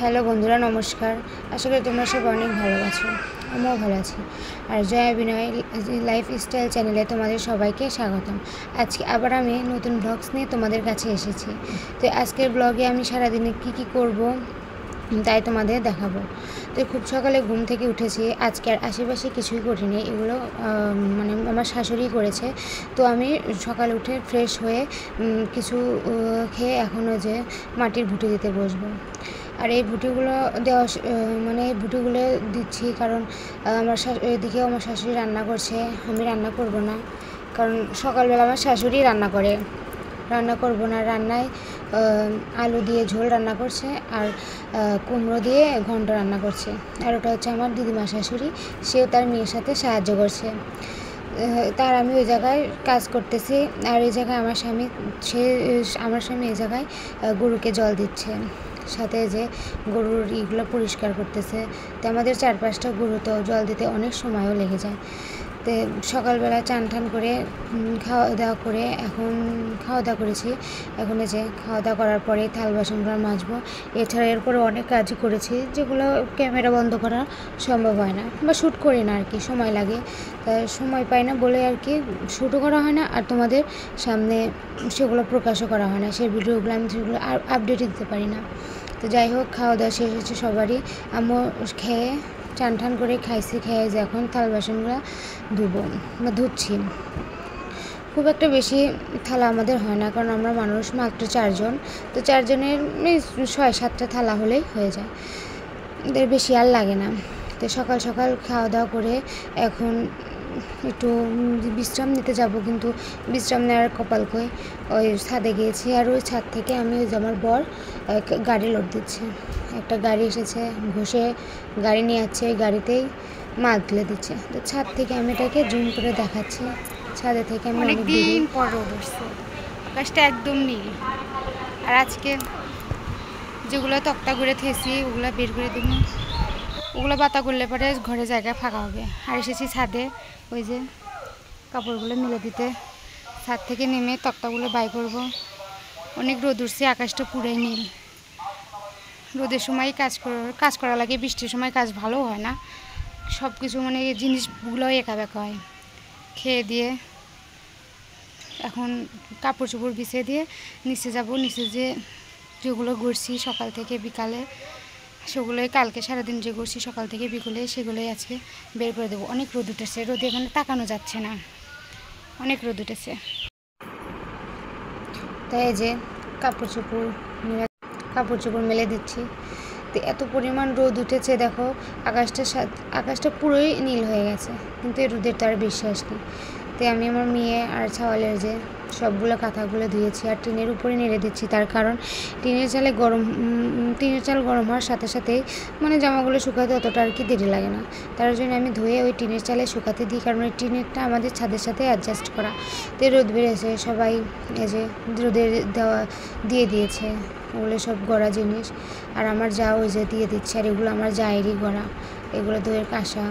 Hello বন্ধুরা, নমস্কার। আশা করি তোমরা সব অনেক ভালো আছো, আমিও ভালো আছি। আর জয়া বিনয় লাইফস্টাইল চ্যানেলে তোমাদের সবাইকে স্বাগতম। আজকে আবার আমি নতুন ব্লগস নিয়ে তোমাদের কাছে এসেছি। তো আজকের ব্লগে আমি সারাদিনে কি করব তাই তোমাদের দেখাবো। তো খুব সকালে ঘুম থেকে উঠেছি, আজকে আর আশেপাশে কিছুই করিনি, এগুলো মানে আমার শাশুড়ি করেছে। তো আমি সকালে উঠে ফ্রেশ হয়ে কিছু খেয়ে এখনও যে মাটির ভুটি দিতে বসবো। আর এই ভুটিগুলো দেওয়া মানে এই ভুটিগুলো দিচ্ছি কারণ এদিকেও আমার শাশুড়ি রান্না করছে, আমি রান্না করব না, কারণ সকালবেলা আমার শাশুড়ি রান্না করব না। রান্নায় আলু দিয়ে ঝোল রান্না করছে আর কুমড়ো দিয়ে ঘন্ট রান্না করছে। আর ওটা হচ্ছে আমার দিদিমা শাশুড়ি, সেও তার মেয়ের সাথে সাহায্য করছে। তার আমি ওই জায়গায় কাজ করতেছি, আর এই জায়গায় আমার স্বামী এই জায়গায় গরুকে জল দিচ্ছে, সাথে যে গরুর ইগুলো পরিষ্কার করতেছে। তো আমাদের 4-5টা গরু, তো জল দিতে অনেক সময়ও লেগে যায়। তো সকালবেলা চান টান করে খাওয়া দাওয়া করে এখন খাওয়া দাওয়া করেছি। এখন যে খাওয়া দাওয়া করার পরে থাল বাসনগুলো মাজবো। এছাড়া এরপরে অনেক কাজই করেছি যেগুলো ক্যামেরা বন্ধ করা সম্ভব হয় না, বা শ্যুট করি না আর কি, সময় লাগে। তাই সময় পাই না বলে আর কি শ্যুটও করা হয় না, আর তোমাদের সামনে সেগুলো প্রকাশও করা হয় না, সেই ভিডিওগুলো আমি সেগুলো আপডেটই দিতে পারি না। তো যাই হোক, খাওয়া দাওয়া শেষ হচ্ছে সবারই। আমিও খেয়ে চান টান করে খাইছি, খেয়ে যে এখন থাল বাসনগুলো ধুচ্ছি। খুব একটা বেশি থালা আমাদের হয় না, কারণ আমরা মানুষ মাত্র 4 জন। তো 4 জনের 6-7টা থালা হলেই হয়ে যায়, এদের বেশি আর লাগে না। তো সকাল সকাল খাওয়া দাওয়া করে এখন একটু বিশ্রাম নিতে যাব, কিন্তু বিশ্রাম নেওয়ার কপাল কই, ওই ছাদে গিয়েছি। আর ওই ছাদ থেকে আমি ওই যে আমার বর গাড়ি লোড দিচ্ছে, একটা গাড়ি এসেছে, ঘষে গাড়ি নিয়ে যাচ্ছে, ওই গাড়িতেই মাল তুলে দিচ্ছে। তো ছাদ থেকে আমি এটাকে জুম করে দেখাচ্ছি। ছাদে থেকে আমি অনেক দিন পর রোদ উঠছে, আকাশটা একদম নীল। আর আজকে যেগুলো তক্তা করে থেয়েছি ওগুলো বের করে দেবো, ওগুলো বাতা করলে পরে ঘরে জায়গা ফাঁকা হবে। আর এসেছি ছাদে ওই যে কাপড়গুলো মেলে দিতে, ছাদ থেকে নেমে তক্তাগুলো বাই করব। অনেক রোদ উঠছে, আকাশটা পুরাই নীল। রোদের সময় কাজ করা লাগে, বৃষ্টির সময় কাজ ভালো হয় না, সব কিছু মানে জিনিসগুলো একা বেঁকা হয়। খেয়ে দিয়ে এখন কাপড় চোপড় বিছিয়ে দিয়ে নিচে যাব। নিচে যেগুলো ঘুরছি সকাল থেকে বিকালে, সেগুলোই কালকে সারাদিন যে ঘুরছি সকাল থেকে বিকেলে, সেগুলোই আজকে বের করে দেবো। অনেক রোদ উঠেছে, রোদে এখানে তাকানো যাচ্ছে না, অনেক রোদ উঠেছে। তাই এই যে কাপড় চোপড় মেলে দিচ্ছি। তো এত পরিমাণ রোদ উঠেছে, দেখো আকাশটা পুরোই নীল হয়ে গেছে, কিন্তু এই রোদের তো আর বিশ্বাস নেই। তো আমি আমার মেয়ে আর ছাওয়ালের যে সবগুলো কাঁথাগুলো ধুয়েছি আর টিনের উপরে নেড়ে দিচ্ছি, তার কারণ টিনের চাল গরম হওয়ার সাথে সাথেই মানে জামাগুলো শুকাতে অতটা আর কি দেরি লাগে না। তার জন্য আমি ধুয়ে ওই টিনের চালে শুকাতে দিই, কারণ ওই টিনেরটা আমাদের ছাদের সাথে অ্যাডজাস্ট করা। তো রোদ বেড়েছে, সবাই এই যে রোদের দিয়ে দিয়েছে, ওগুলো সব গড়া জিনিস। আর আমার যা ওই যে দিয়ে দিচ্ছে, আর এগুলো আমার জায়েরই গড়া, এগুলো দইয়ের কাঁসা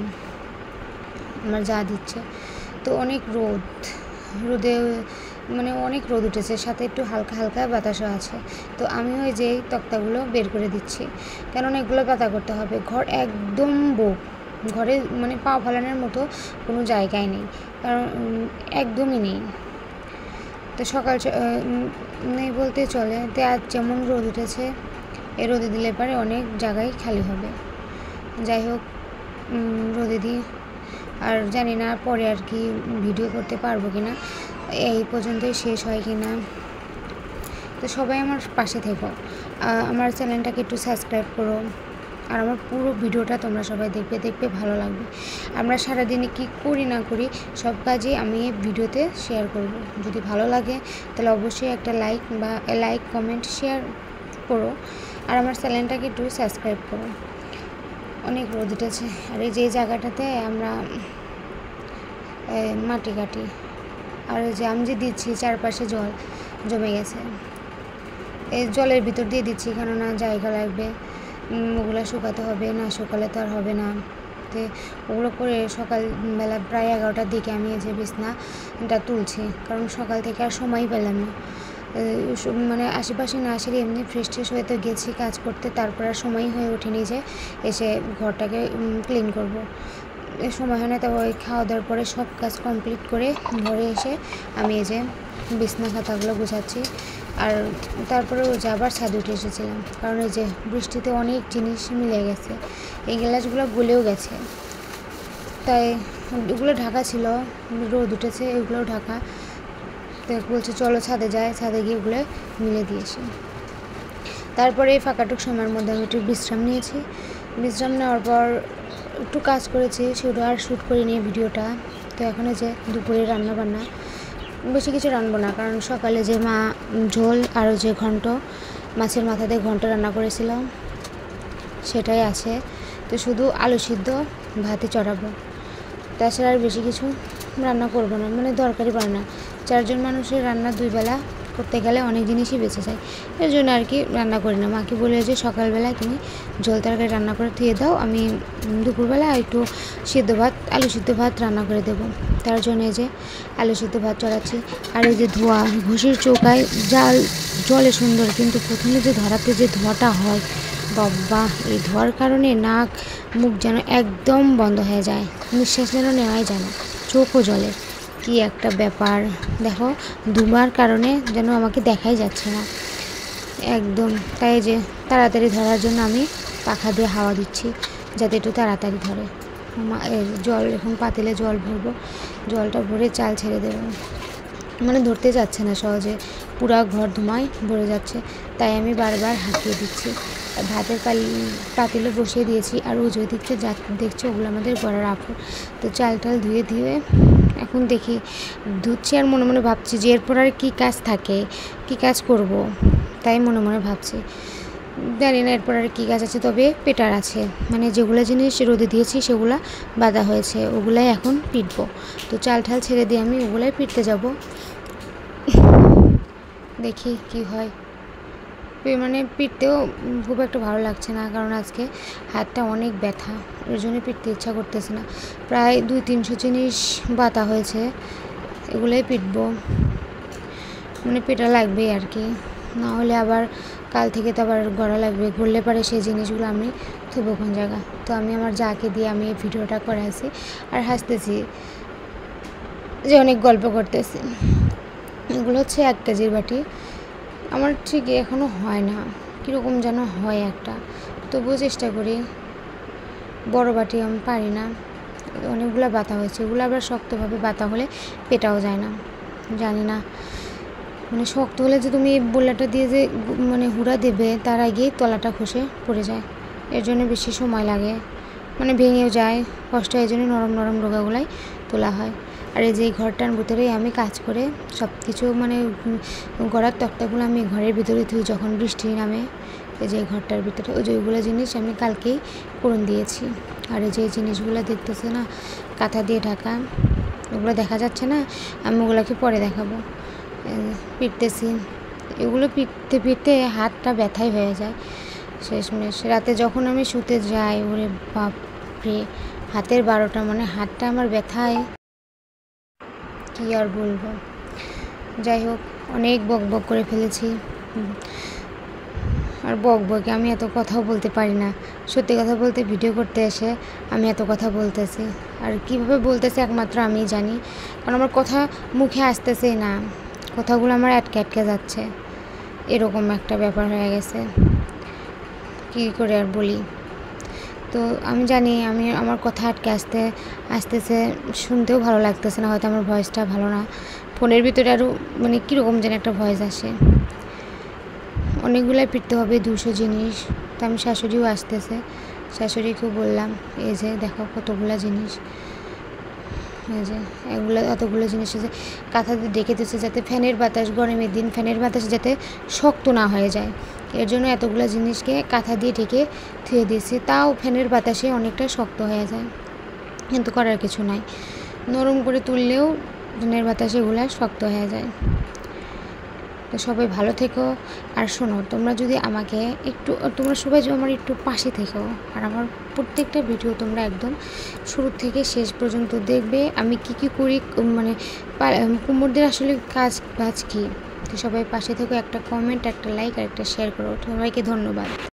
আমার যা দিচ্ছে। তো অনেক রোদে মানে অনেক রোদ উঠেছে, সাথে একটু হালকা হালকা বাতাসও আছে। তো আমি ওই যে তক্তাগুলো বের করে দিচ্ছি, কারণ এগুলো পাতা করতে হবে। ঘর একদম ঘরে মানে পা ফেলানোর মতো কোনো জায়গায় নেই, কারণ একদমই নেই। তো সকাল নেই বলতে চলে। তো আজ যেমন রোদ উঠেছে, এই রোদে দিলে পরে অনেক জায়গায় খালি হবে। যাই হোক, রোদে দিই। আর জানি না পরে আর কি ভিডিও করতে পারবো কি না, এই পর্যন্তই শেষ হয় কি না। তো সবাই আমার পাশে থেকো, আমার চ্যানেলটাকে একটু সাবস্ক্রাইব করো, আর আমার পুরো ভিডিওটা তোমরা সবাই দেখবে, ভালো লাগবে। আমরা সারাদিনে কি করি না করি সব কাজই আমি এই ভিডিওতে শেয়ার করব। যদি ভালো লাগে তাহলে অবশ্যই একটা লাইক কমেন্ট শেয়ার করো, আর আমার চ্যানেলটাকে একটু সাবস্ক্রাইব করো। অনেক রোদ উঠেছে, আর এই যে জায়গাটাতে আমরা মাটি কাটি, আর যে আমি যে দিচ্ছি চারপাশে জল জমে গেছে, এই জলের ভিতর দিয়ে দিচ্ছি, কেননা জায়গা লাগবে, ওগুলো শুকাতে হবে, না শুকালে তো আর হবে না। তো ওগুলো করে সকালবেলা প্রায় 11টার দিকে আমি এই যে বিছনাটা তুলছি, কারণ সকাল থেকে আর সময় পেলাম না। মানে আশেপাশে না আসলে এমনি ফ্রেশ ট্রেশ হয়ে তো গেছি কাজ করতে, তারপর আর সময় হয়ে ওঠেনি যে এসে ঘরটাকে ক্লিন করব। সময় হয় না। তারপর ওই খাওয়া দাওয়ার পরে সব কাজ কমপ্লিট করে ঘরে এসে আমি এই যে বিছনা খাতাগুলো গুছাচ্ছি। আর তারপরে ওই যে আবার ছাদে উঠে এসেছিলাম, কারণ এই যে বৃষ্টিতে অনেক জিনিস মিলে গেছে, এই গ্লাসগুলো গলেও গেছে, তাই ওগুলো ঢাকা ছিল, রোদ উঠেছে, এগুলোও ঢাকা। তো বলছে চলো ছাদে যাই, ছাদে গিয়ে ওগুলো মিলে দিয়েছি। তারপরে এই ফাঁকাটুক সময়ের মধ্যে আমি একটু বিশ্রাম নিয়েছি। বিশ্রাম নেওয়ার পর একটু কাজ করেছি, সেটা আর শ্যুট করিনি ভিডিওটা। তো এখন যে দুপুরে রান্না বান্না, বেশি কিছু রান্নবো না, কারণ সকালে যে মা ঝোল আর যে ঘন্ট, মাছের মাথা দিয়ে ঘন্ট রান্না করেছিলাম সেটাই আছে। তো শুধু আলু সিদ্ধ ভাতে চড়াবো, তাছাড়া আর বেশি কিছু রান্না করবো না, মানে দরকারই পড়ে না। 4 জন মানুষের রান্না 2 বেলা করতে গেলে অনেক জিনিসই বেঁচে যায়, এর জন্য আর কি রান্না করি না। মাকে বলে যে সকালবেলায় তুমি ঝোল তরকারি রান্না করে ধুয়ে দাও, আমি দুপুরবেলা একটু সিদ্ধ ভাত, আলু সিদ্ধ ভাত রান্না করে দেবো। তার জন্য এই যে আলু সিদ্ধ ভাত চড়াচ্ছি। আর এই যে ধোয়া, ঘষির চৌকায় জলে সুন্দর, কিন্তু প্রথমে যে ধরাতে যে ধোয়াটা হয়, বাবা, এই ধোয়ার কারণে নাক মুখ যেন একদম বন্ধ হয়ে যায়, নিঃশ্বাস যেন নেওয়াই যায় না, চোখও জ্বলে, কি একটা ব্যাপার। দেখো ধোঁয়ার কারণে যেন আমাকে দেখাই যাচ্ছে না একদম। তাই যে তাড়াতাড়ি ধরার জন্য আমি পাখা দিয়ে হাওয়া দিচ্ছি, যাতে একটু তাড়াতাড়ি ধরে। জল এখন পাতিলে জল ভরবো, জলটা ভরে চাল ছেড়ে দেবো, মানে ধরতে যাচ্ছে না সহজে, পুরা ঘর ধোঁয়ায় ভরে যাচ্ছে, তাই আমি বারবার হাঁকিয়ে দিচ্ছি। ভাতের পাতিলে বসিয়ে দিয়েছি, আর ওই যে দিকটা দেখছি ওগুলো আমাদের গড়ার আপড়। তো চাল টাল ধুয়ে এখন দেখি ধুচ্ছি, আর মনে মনে ভাবছি যে এরপর আর কী কাজ থাকে, কী কাজ করব, তাই মনে মনে ভাবছি। জানি না এরপর আর কী কাজ আছে, তবে পেটার আছে, মানে যেগুলো জিনিস রোদে দিয়েছি সেগুলা বাঁধা হয়েছে, ওগুলাই এখন পিটবো। তো চাল ঠাল ছেড়ে দিয়ে আমি ওগুলাই পিটতে যাব, দেখি কি হয়। মানে পিটতেও খুব একটা ভালো লাগছে না, কারণ আজকে হাতটা অনেক ব্যথা, এর জন্য পিটতে ইচ্ছা করতেছে না। প্রায় 200-300 জিনিস বাতা হয়েছে, এগুলোই পিটবো, মানে পেটা লাগবেই আর কি, না হলে আবার কাল থেকে তো আবার গড়া লাগবে, গড়লে পারে সেই জিনিসগুলো আমি থুবো কোন জায়গা। তো আমি আমার যাকে দিয়ে আমি এই ভিডিওটা করে আসি, আর হাসতেছি যে অনেক গল্প করতেছি। এগুলো হচ্ছে 1 কেজির বাটি, আমার ঠিক এখনও হয় না, কীরকম যেন হয় একটা, তবুও চেষ্টা করি। বড় বাটি আমি পারি না, অনেকগুলো বাতা হয়েছে, এগুলো আবার শক্তভাবে বাতা হলে পেটাও যায় না, জানি না, মানে শক্ত হলে যে তুমি বোলাটা দিয়ে যে মানে হুড়া দেবে, তার আগেই তলাটা খসে পড়ে যায়, এর জন্য বেশি সময় লাগে, মানে ভেঙেও যায়, কষ্ট, এই জন্য নরম নরম ডোগাগুলাই তোলা হয়। আর এই যে ঘরটার ভিতরেই আমি কাজ করে সব কিছু, মানে গড়ার তক্তাগুলো আমি ঘরের ভিতরে থুই যখন বৃষ্টি নামে। এই যে ঘরটার ভিতরে ওই যে ওইগুলো জিনিস আমি কালকেই পূরণ দিয়েছি। আর এই যে জিনিসগুলো দেখতেছে না, কাঁথা দিয়ে ঢাকা, ওগুলো দেখা যাচ্ছে না, আমি ওগুলোকে পরে দেখাবো। পিটতেছি, এগুলো পিটতে পিটতে হাতটা ব্যথাই হয়ে যায় শেষমেশ। রাতে যখন আমি শুতে যাই, ওরে বাপরে, হাতের 12টা, মানে হাতটা আমার ব্যথায় কী আর বলবো। যাই হোক, অনেক বক বক করে ফেলেছি, আর বকে আমি এত কথাও বলতে পারি না, সত্যি কথা বলতে ভিডিও করতে এসে আমি এত কথা বলতেছি, আর কীভাবে বলতেছি একমাত্র আমিই জানি, কারণ আমার কথা মুখে আসতেছেই না, কথাগুলো আমার আটকে আটকে যাচ্ছে, এরকম একটা ব্যাপার হয়ে গেছে, কী করে আর বলি। তো আমি জানি আমার কথা আটকে আসতেছে, শুনতেও ভালো লাগতেছে না, হয়তো আমার ভয়েসটা ভালো না, ফোনের ভিতরে আরও মানে কীরকম যেন একটা ভয়েস আসে। অনেকগুলাই পিটতে হবে, 200 জিনিস। তো আমি শাশুড়িও আসতেছে, শাশুড়িকেও বললাম এই যে দেখো কতগুলো জিনিস, এই যে এগুলো এতগুলো জিনিস আছে, কাঁথাতে ডেকে দিচ্ছে যাতে ফ্যানের বাতাস, গরমের দিন ফ্যানের বাতাস যাতে শক্ত না হয়ে যায়, এর জন্য এতগুলো জিনিসকে কাঁথা দিয়ে ঢেকে ধুয়ে দিয়েছি, তাও ফ্যানের বাতাসে অনেকটা শক্ত হয়ে যায়, কিন্তু করার কিছু নাই, নরম করে তুললেও ফ্যানের বাতাসে এগুলো শক্ত হয়ে যায়। তো সবাই ভালো থেকো, আর শোনো, তোমরা যদি আমাকে একটু, তোমরা সবাই যদি আমার একটু পাশে থেকো, আর আমার প্রত্যেকটা ভিডিও তোমরা একদম শুরু থেকে শেষ পর্যন্ত দেখবে, আমি কি করি, মানে কুমোরদের আসলে কাজ বাজ কী, তো সবাই পাশে থেকে একটা কমেন্ট, একটা লাইক আর একটা শেয়ার করো। সবাইকে ধন্যবাদ।